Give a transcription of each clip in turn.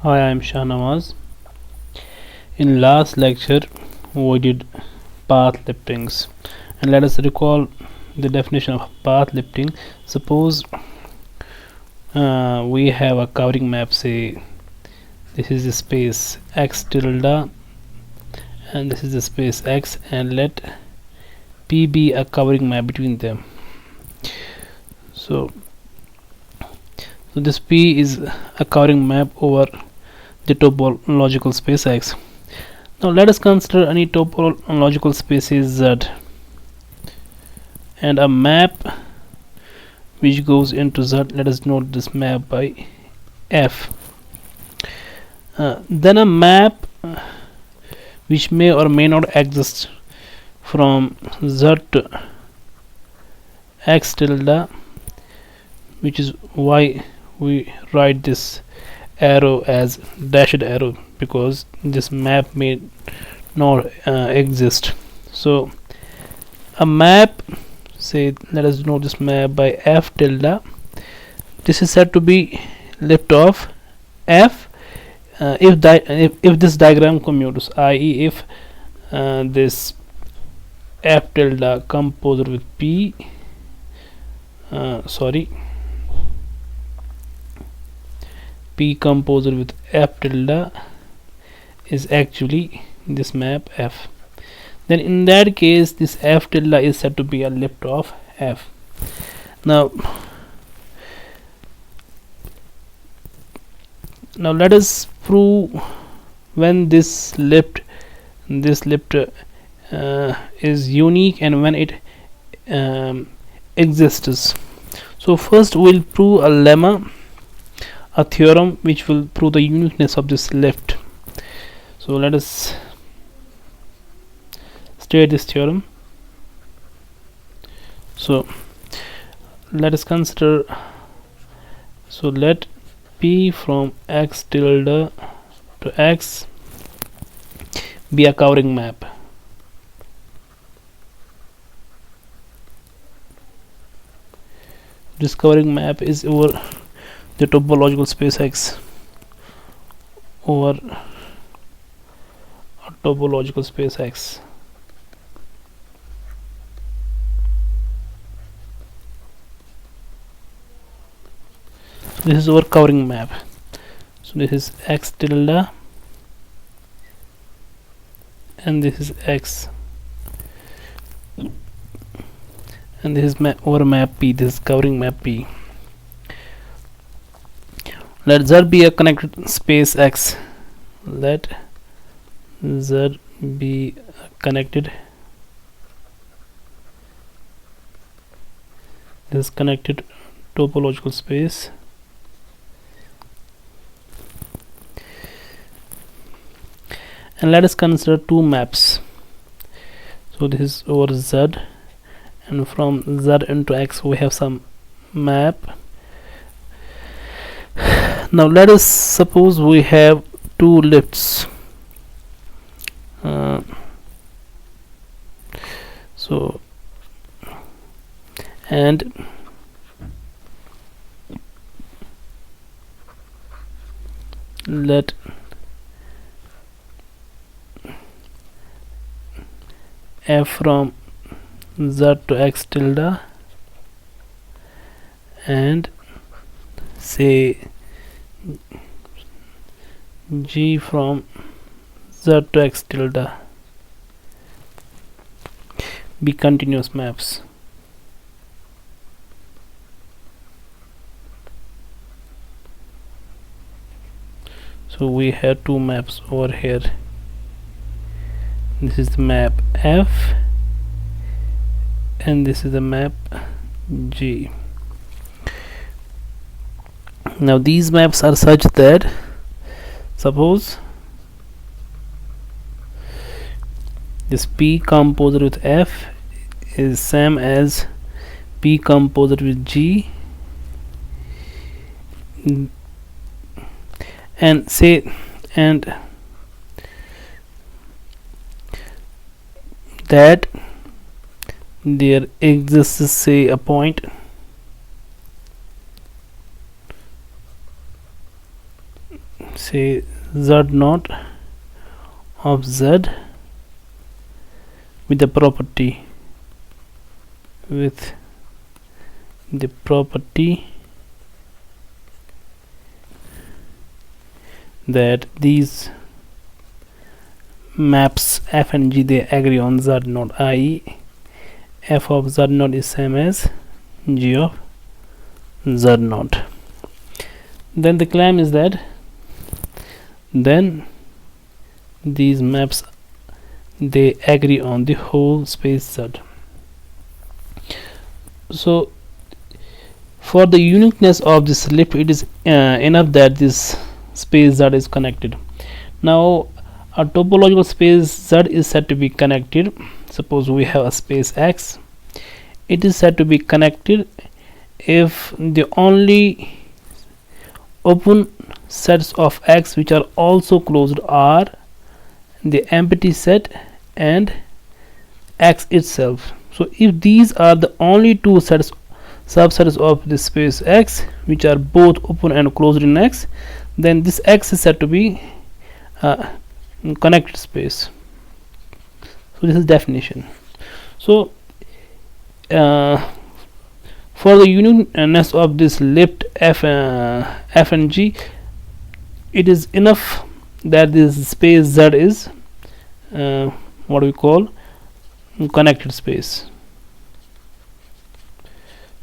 Hi, I'm Shahnawaz. In last lecture, we did path liftings, and let us recall the definition of path lifting. Suppose we have a covering map. Say this is the space x tilde, and this is the space x, and let P be a covering map between them. So, this P is a covering map over the topological space X. Now let us consider any topological spaces Z and a map which goes into Z. Let us note this map by F. Then a map which may or may not exist from Z to X tilde, which is why we write this arrow as dashed arrow, because this map may not exist. So a map, say let us know this map by F tilde, this is said to be lift of F if this diagram commutes, i.e. if this F tilde composed with P P composed with F tilde is actually this map F. Then in that case this F tilde is said to be a lift of F. Now let us prove when this lift is unique and when it exists. So first we'll prove a lemma, a theorem which will prove the uniqueness of this lift. So let us state this theorem. So let us consider, so let P from x tilde to x be a covering map. This covering map is over the topological space X over a topological space X. This is our covering map. So this is x tilde and this is x, and this is our map P. This is covering map P. Let Z be a connected space X. Let Z be a connected, this connected topological space. And let us consider two maps. So this is over Z, and from Z into X we have some map. Now let us suppose we have two lifts. And let F from Z to X tilde and say G from Z to X tilde be continuous maps. So we have two maps over here. This is the map F and this is the map G. Now these maps are such that, suppose this P composed with F is same as P composed with G, and say that there exists, say, a point say z naught of z with the property that these maps f and g, they agree on z naught, i.e. f of z naught is same as g of z naught. Then the claim is that then these maps, they agree on the whole space z. So for the uniqueness of this lift, it is enough that this space z is connected. Now a topological space z is said to be connected. Suppose we have a space x, it is said to be connected if the only open sets of x which are also closed are the empty set and x itself. So if these are the only two subsets of the space x which are both open and closed in x, then this x is said to be connected space. So this is definition. So for the uniqueness of this lift f and g, it is enough that this space z is what we call connected space.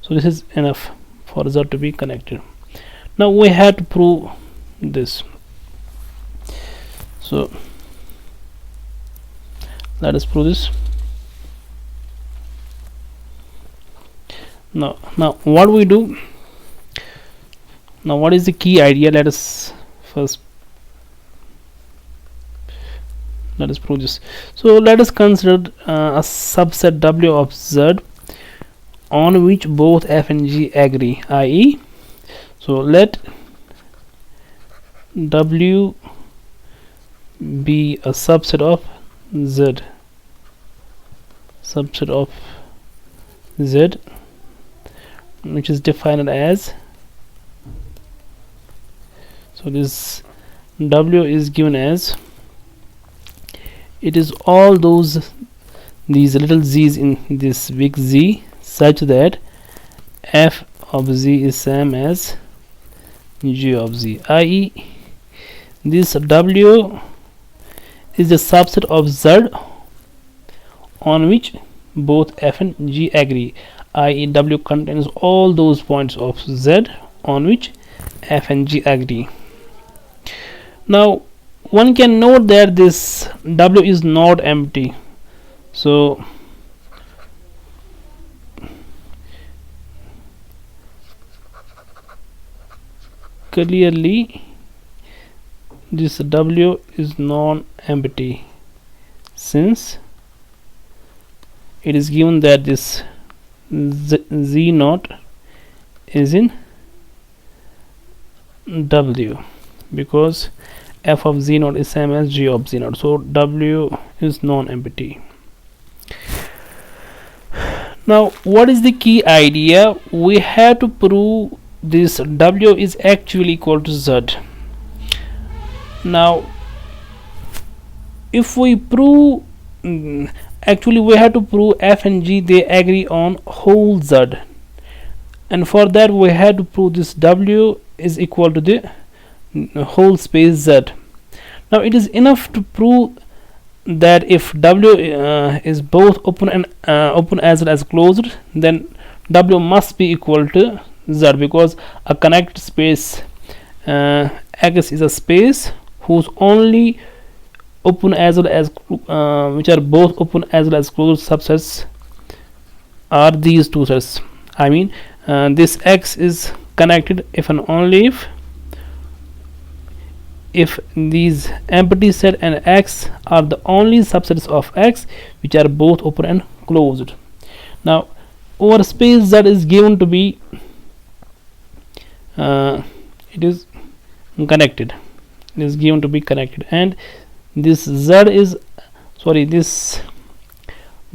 So this is enough for z to be connected. Now we have to prove this. So let us prove this. Now what we do, now what is the key idea? Let us first prove this. So let us consider a subset w of z on which both f and g agree, i.e. so let w be a subset of z which is defined as, so this w is given as, it is all these little z's in this big Z such that f of z is same as g of z, i.e. this w is the subset of z on which both f and g agree, i.e. w contains all those points of z on which f and g agree. Now one can note that this w is not empty. So clearly this w is non-empty, since it is given that this z naught is in w, because f of z naught is same as g of z naught, so w is non-empty. Now what is the key idea? We have to prove this w is actually equal to z. Now if we prove, actually we have to prove f and g they agree on whole z, and for that we have to prove this w is equal to the whole space z. Now it is enough to prove that if w is both open and open as well as closed, then w must be equal to z, because a connected space X is a space whose only open as well as which are both open as well as closed subsets are these two sets. I mean this X is connected if and only if these empty set and X are the only subsets of X which are both open and closed. Now our space Z is given to be it is connected. It is given to be connected, and this Z is this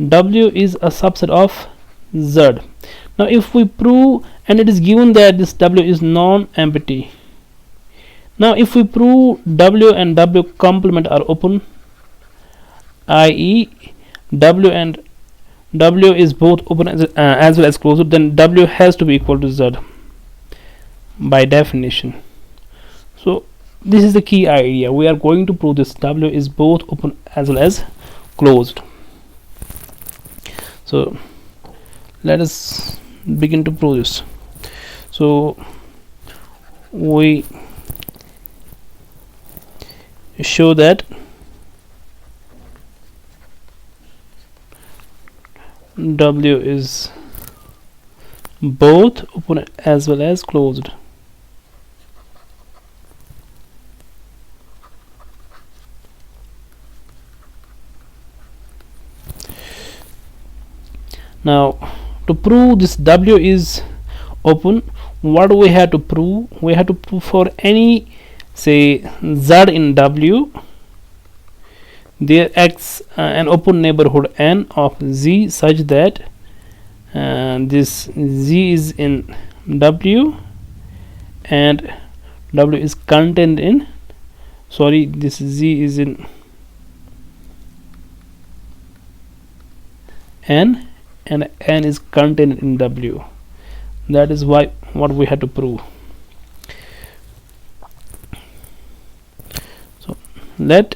W is a subset of Z. Now if we prove, and it is given that this W is non-empty. Now if we prove W and W complement are open, i.e. W and W is both open as well as closed, then W has to be equal to Z by definition. So this is the key idea. We are going to prove this W is both open as well as closed. So let us begin to prove this. So we show that W is both open as well as closed. Now to prove this W is open, what do we have to prove? We have to prove for any, say, Z in W, there X an open neighborhood N of Z such that this Z is in W and W is contained in, sorry, this Z is in N and N is contained in W. That is why what we had to prove. So let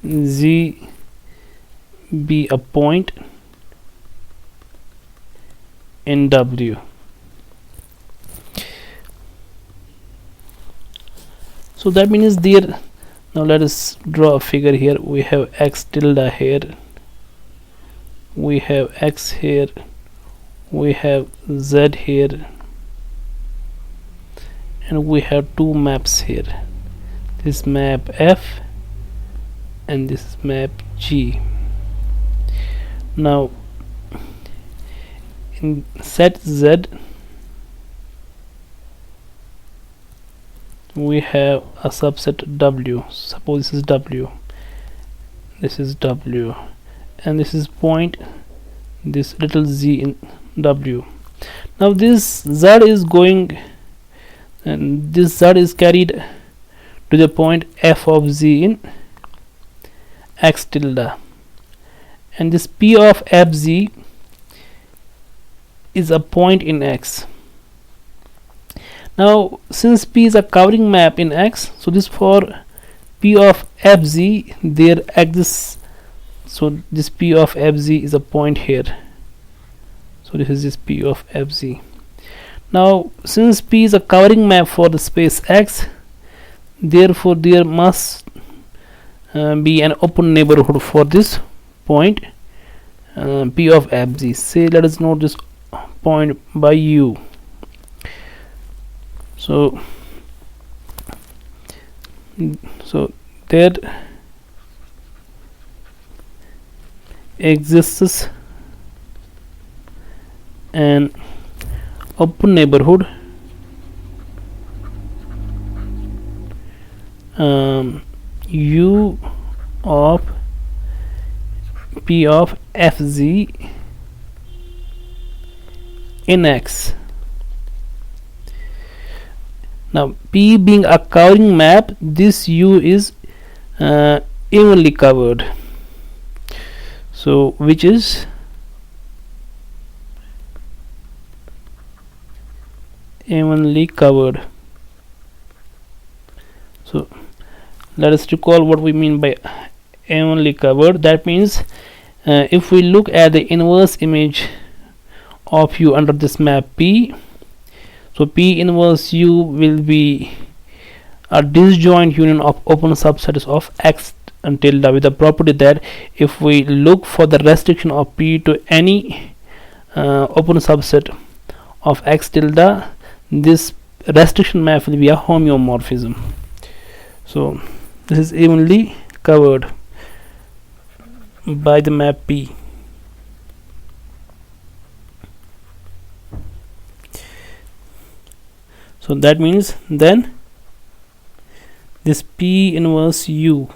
Z be a point in W. So that means there, now let us draw a figure here. We have X tilde here, we have X here, we have Z here, and we have two maps here, this map F and this map G. Now in set Z we have a subset W. Suppose this is W, this is W, and this is point, this little Z in W. Now this Z is going, and this Z is carried to the point F of Z in X tilde, and this P of FZ is a point in X. Now since P is a covering map in X, so this for P of FZ there exists, so this P of FZ is a point here, so this is this P of FZ. Now since P is a covering map for the space X, therefore there must be an open neighborhood for this point P of FZ. Say let us note this point by U. So there exists an open neighborhood U of P of FZ in X. Now P being a covering map, this U is evenly covered, so which is evenly covered. So let us recall what we mean by evenly covered. That means if we look at the inverse image of U under this map P, so P inverse U will be a disjoint union of open subsets of X and tilde, with the property that if we look for the restriction of P to any open subset of X tilde, this restriction map will be a homeomorphism. So this is evenly covered by the map P. So that means then this P inverse U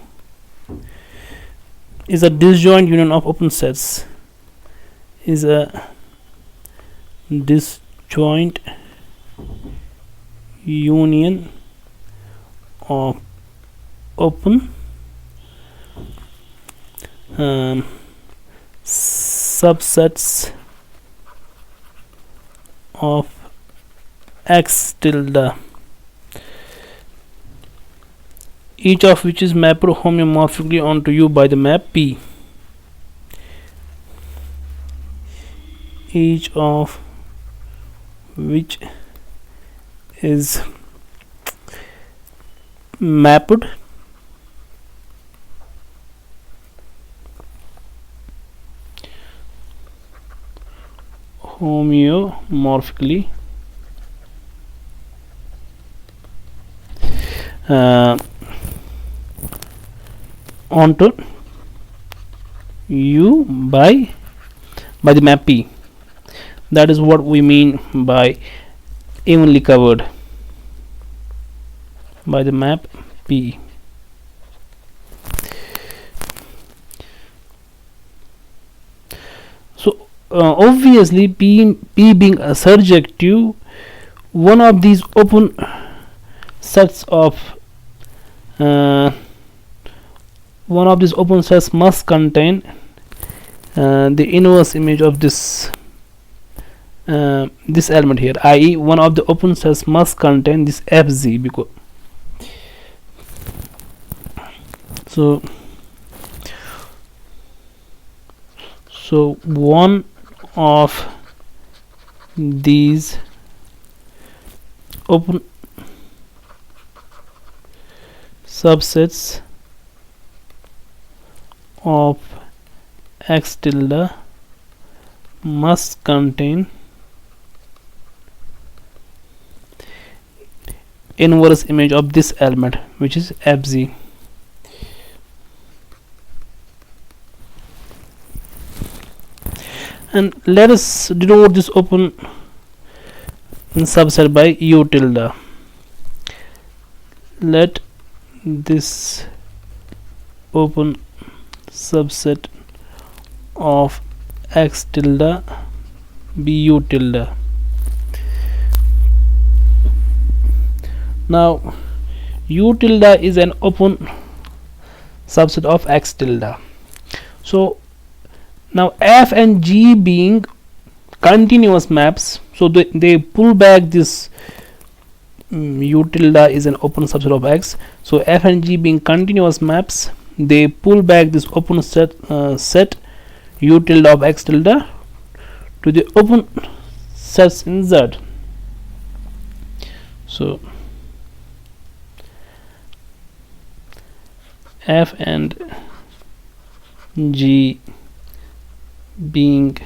is a disjoint union of open sets, is a disjoint union of open subsets of X tilde, each of which is mapped homeomorphically onto U by the map P. Each of which is mapped homeomorphically onto U by the map P. That is what we mean by evenly covered by the map P. So obviously P being a surjective, one of these open sets of must contain the inverse image of this element here, i.e. one of the open sets must contain this fz, because so one of these open subsets of X tilde must contain inverse image of this element, which is fz. And let us denote this open subset by U tilde. Let this open subset of X tilde be U tilde. Now U tilde is an open subset of X tilde. So now F and G being continuous maps, so they pull back this U tilde is an open subset of X. So F and G being continuous maps, they pull back this open set U tilde of X tilde to the open sets in Z. So F and G being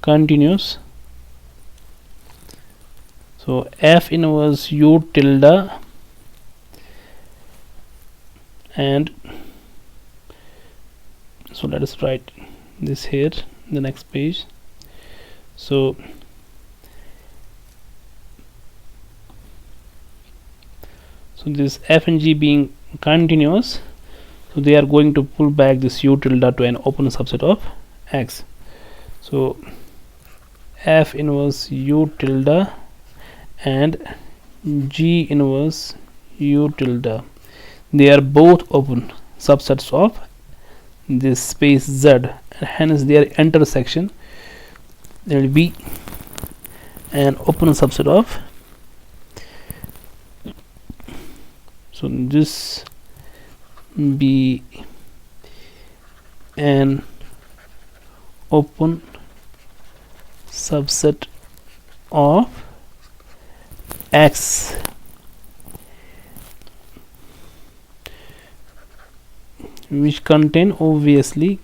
continuous, so F inverse U tilde and so let us write this here in the next page. So this F and G being continuous, so they are going to pull back this U tilde to an open subset of X. So F inverse U tilde and G inverse U tilde, they are both open subsets of this space Z, and hence their intersection will be an open subset of, so this be an open subset of X which contain obviously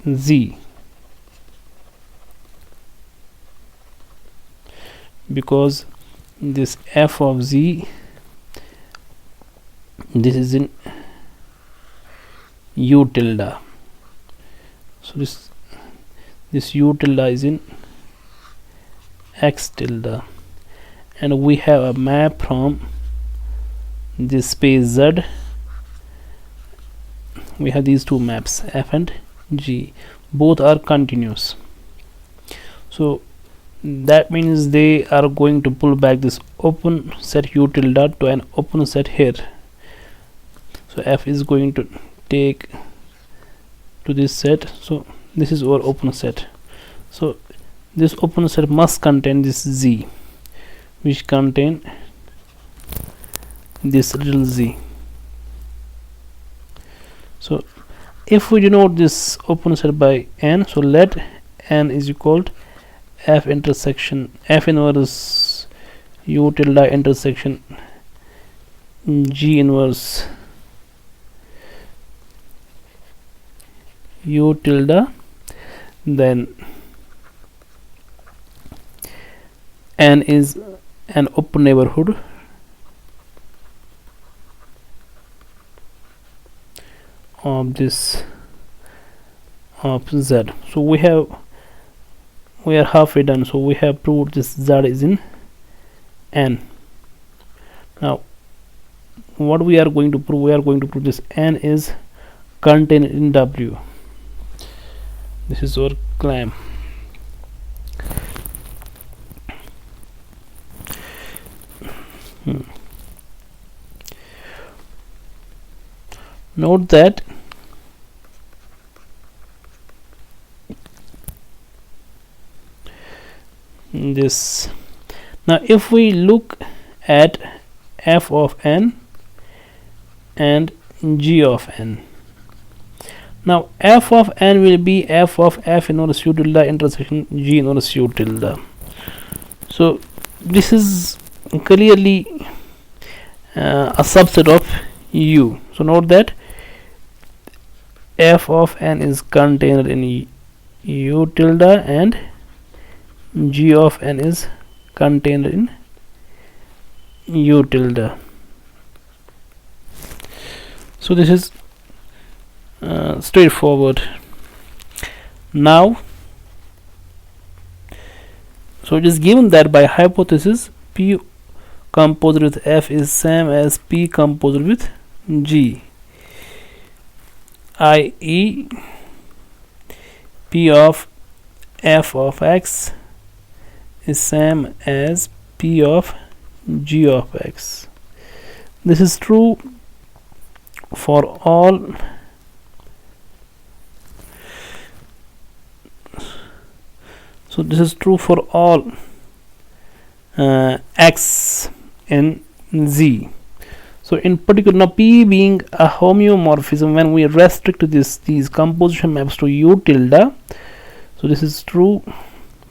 Z, because this F of Z, this is in U tilde, so this U tilde is in X tilde, and we have a map from this space Z. We have these two maps F and G, both are continuous. So that means they are going to pull back this open set u tilde to an open set here. So f is going to take to this set, so this is our open set. So this open set must contain this z, which contain this little z. So if we denote this open set by n, so let n is equal to f intersection f inverse u tilde intersection g inverse u tilde, then n is an open neighborhood of this of z. So we are halfway done. So we have proved this z is in n. Now what we are going to prove, we are going to prove this n is contained in w. This is our claim. Note that this, now if we look at f of n and g of n, now f of n will be f of f inverse u tilde intersection g inverse u tilde. So this is clearly a subset of u. So note that f of n is contained in u tilde and g of n is contained in u tilde. So this is straightforward. Now, so it is given that by hypothesis p composed with f is same as p composed with g, i.e. p of f of x is same as p of g of x. This is true for all so this is true for all x in z. So in particular, now p being a homeomorphism, when we restrict these composition maps to u tilde, so this is true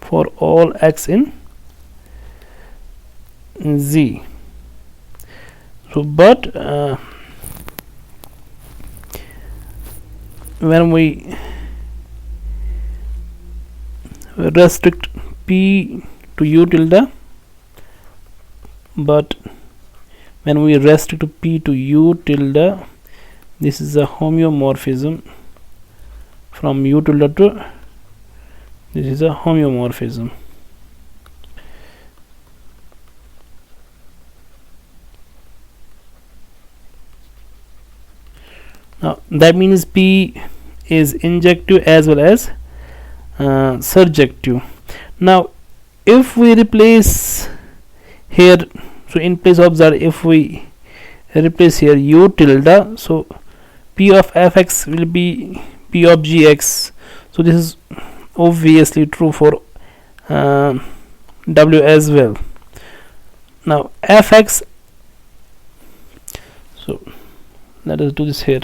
for all x in z. So but when we restrict p to u tilde, but when we restrict p to u tilde, this is a homeomorphism from u tilde to, this is a homeomorphism. Now that means p is injective as well as surjective. Now if we replace here, so in place of z, if we replace here u tilde, so p of fx will be p of gx. So this is obviously true for w as well. Now fx, so let us do this here.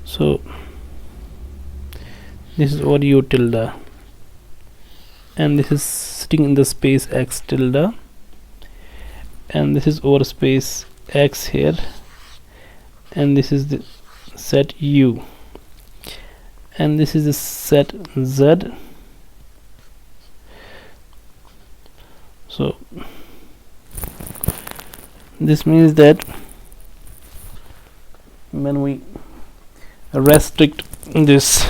So this is our u tilde and this is sitting in the space x tilde, and this is our space x here, and this is the set u, and this is the set z. So this means that when we restrict this,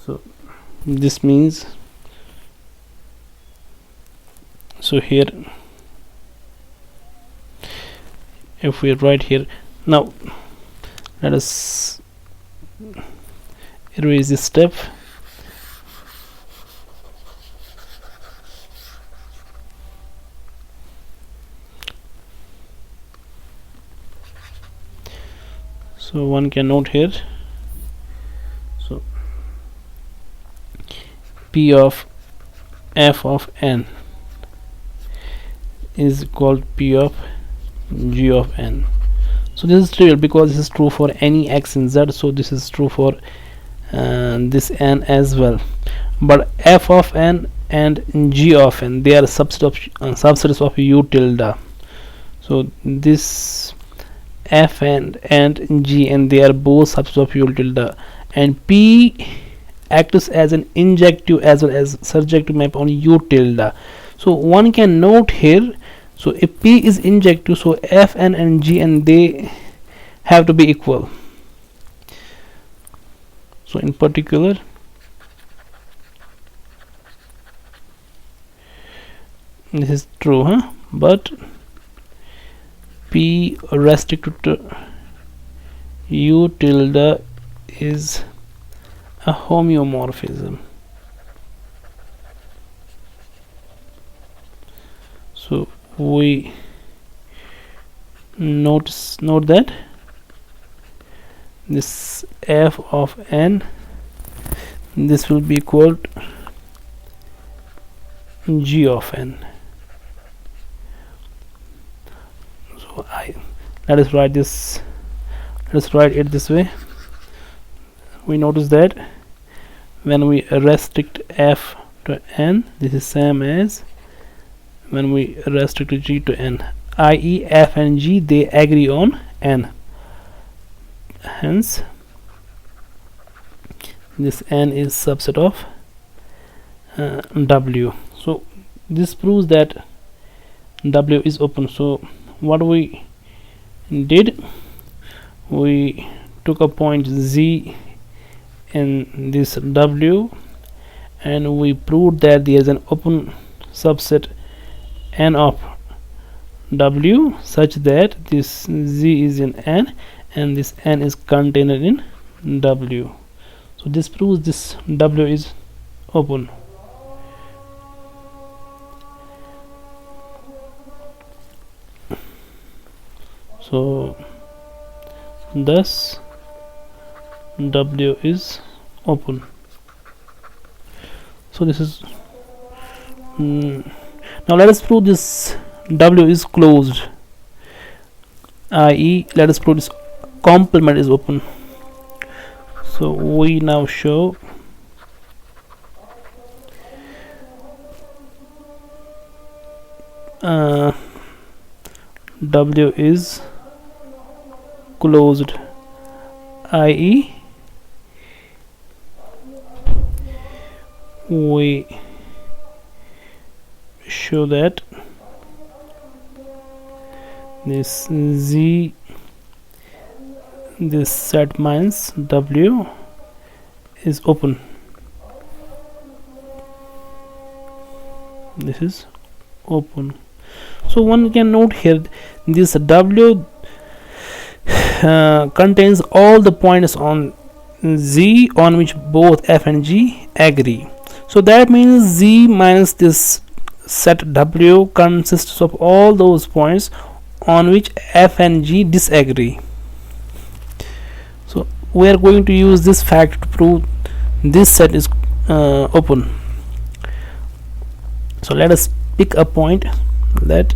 so this means, so here if we write here. Now let us erase this step. So one can note here, so P of f of n is called P of g of n. So this is trivial because this is true for any x in z, so this is true for this n as well. But f of n and g of n, they are subsets of u tilde. So this f and g, and they are both subsets of u tilde, and p acts as an injective as well as surjective map on u tilde. So one can note here, so if p is injective, so f and g, and they have to be equal. So in particular, this is true, but p restricted to u tilde is a homeomorphism. So we note that this f of n, this will be equal to g of n. So let us write it this way. We notice that when we restrict f to n, this is same as when we restrict g to n, i.e. f and g, they agree on n. Hence this n is subset of w. So this proves that w is open. So what we did, we took a point z in this w, and we proved that there is an open subset n of w such that this z is in n and this n is contained in w. So this proves this w is open. So thus w is open. So this is now let us prove this w is closed, i.e. let us prove this complement is open. So we now show w is closed, i.e. we show that this z, this set minus w is open. This is open. So one can note here, this w contains all the points on z on which both f and g agree. So that means z minus this set w consists of all those points on which f and g disagree. So we are going to use this fact to prove this set is open. So let us pick a point that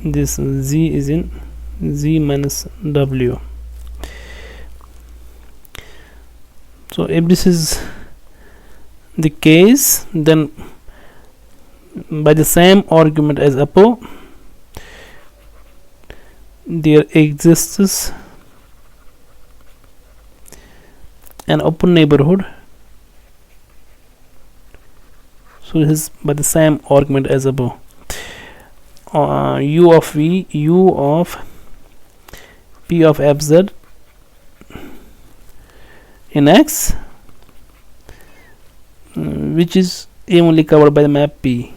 this z is in z minus w. So if this is the case, then by the same argument as above, there exists an open neighborhood. So this is by the same argument as above. U of v, u of p of fz in x, which is evenly covered by the map P.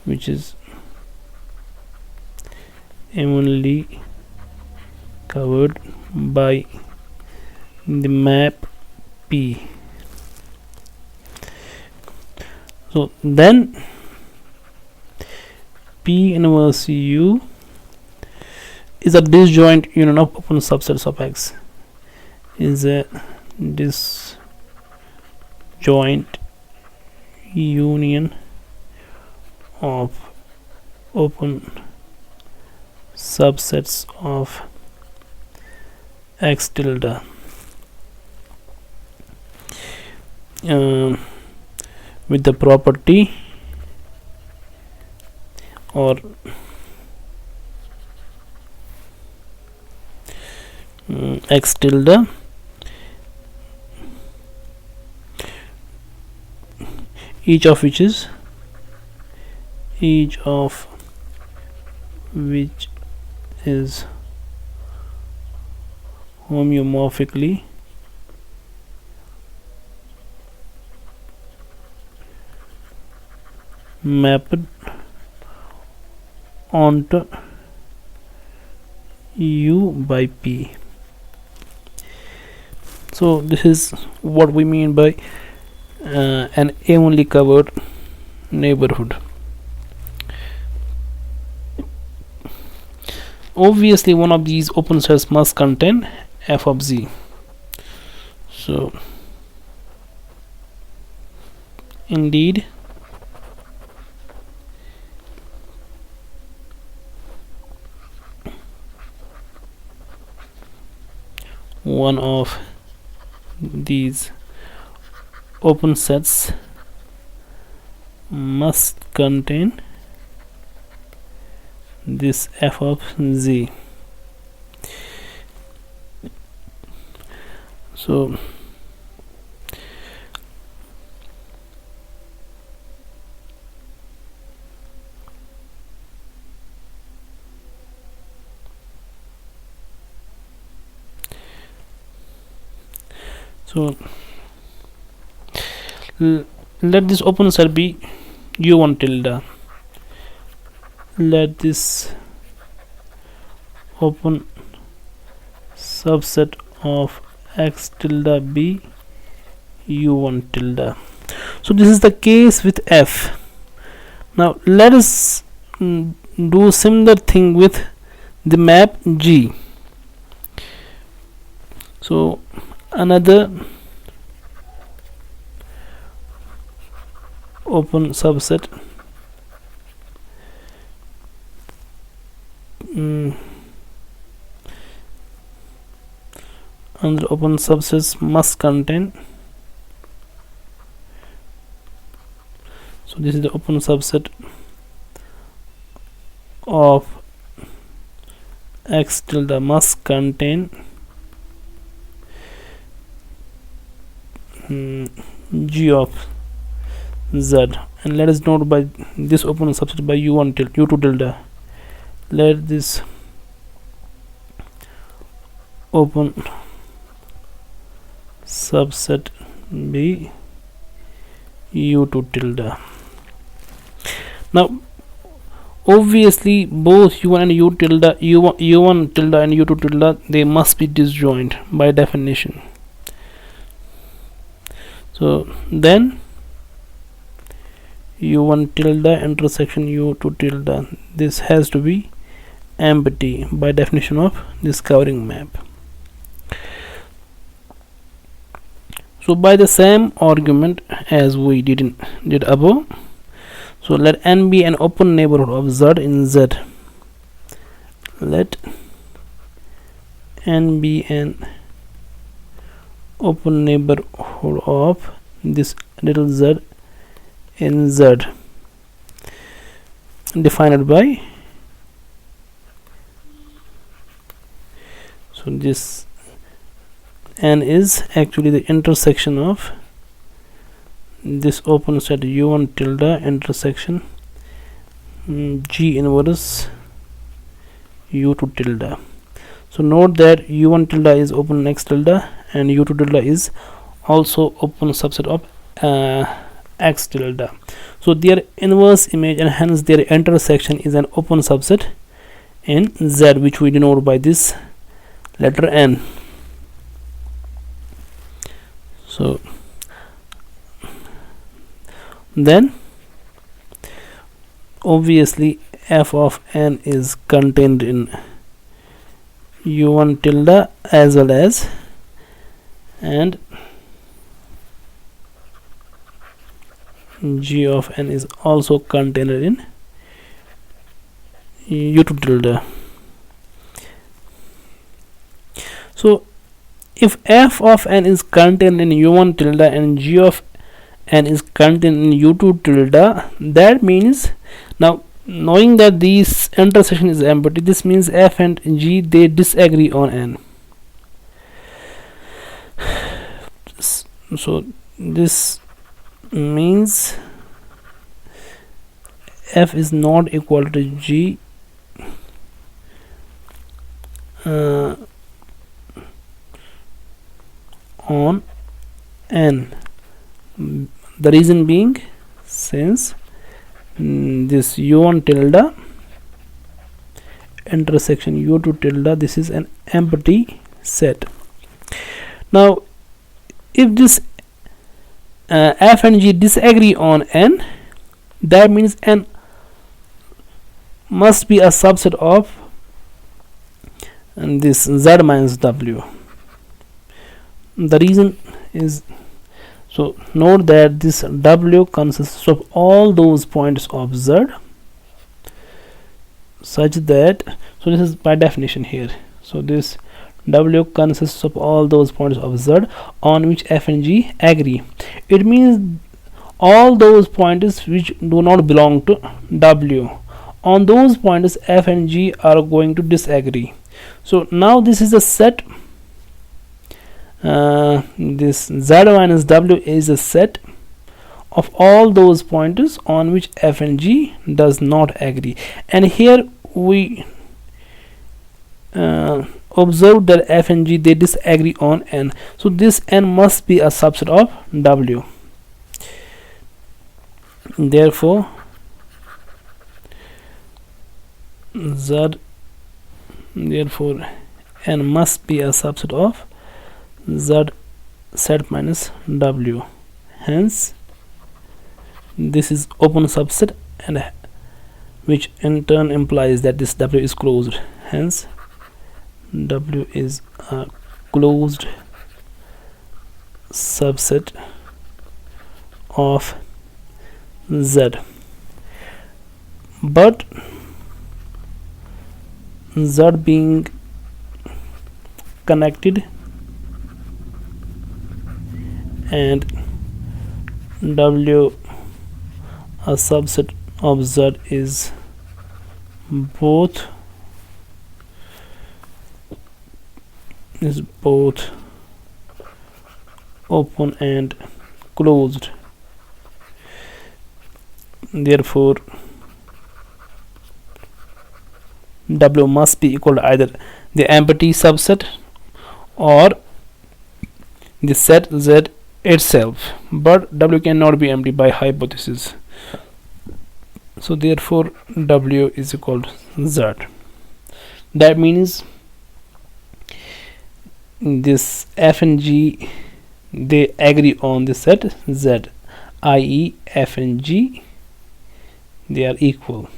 which is evenly covered by the map P. So then P inverse U is a disjoint union of open subsets of X. Is a disjoint union of open subsets of X tilde with the property or X tilde each of which is homeomorphically mapped onto U by P. So this is what we mean by an evenly covered neighborhood. Obviously one of these open sets must contain f of z. So indeed one of these open sets must contain this f of z. So let this open set be u1 tilde. Let this open subset of X tilde be u1 tilde. So this is the case with f. Now let us do similar thing with the map G. So another open subset and open subsets must contain, so this is the open subset of X tilde must contain G of Z, and let us note by this open subset by u1 tilde u2 tilde. Let this open subset be u2 tilde. Now obviously both u1 and u tilde u1 tilde and u2 tilde, they must be disjoint by definition. So then u1 tilde intersection u2 tilde, this has to be empty by definition of this covering map. So by the same argument as we did above, so let n be an open neighborhood of Z in Z. Let n be an open neighborhood of this little z in Z, defined by, so this n is actually the intersection of this open set u1 tilde intersection G inverse u2 tilde. So note that u1 tilde is open X tilde and u2 tilde is also open subset of X tilde. so their inverse image and hence their intersection is an open subset in Z, which we denote by this letter N. So then obviously f of n is contained in u1 tilde as well as, and g of n is also contained in u2 tilde. So if f of n is contained in u1 tilde and g of n is contained in u2 tilde, that means, now knowing that this intersection is empty, this means f and g, they disagree on n. So this means f is not equal to g on n. The reason being, since this u1 tilde intersection u2 tilde, this is an empty set. Now if this f and g disagree on n, that means n must be a subset of this z minus w. The reason is, so note that this w consists of all those points of z, such that, so this is by definition here, so this w consists of all those points of z on which f and g agree. It means all those points which do not belong to w, on those points f and g are going to disagree. So now this is a set, this z minus w is a set of all those points on which f and g does not agree, and here we observe that f and g, they disagree on n, so this n must be a subset of w. Therefore n must be a subset of z set minus w, hence this is open subset, and which in turn implies that this w is closed, hence w is a closed subset of z. But z being connected and w a subset of z is both open and closed. Therefore w must be equal to either the empty subset or the set z itself, but w cannot be empty by hypothesis. So therefore w is equal to z. That means this f and g, they agree on the set z, i.e. f and g, they are equal,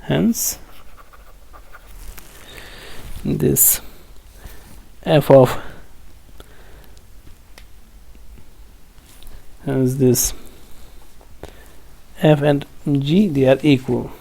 hence this f of f and g, they are equal.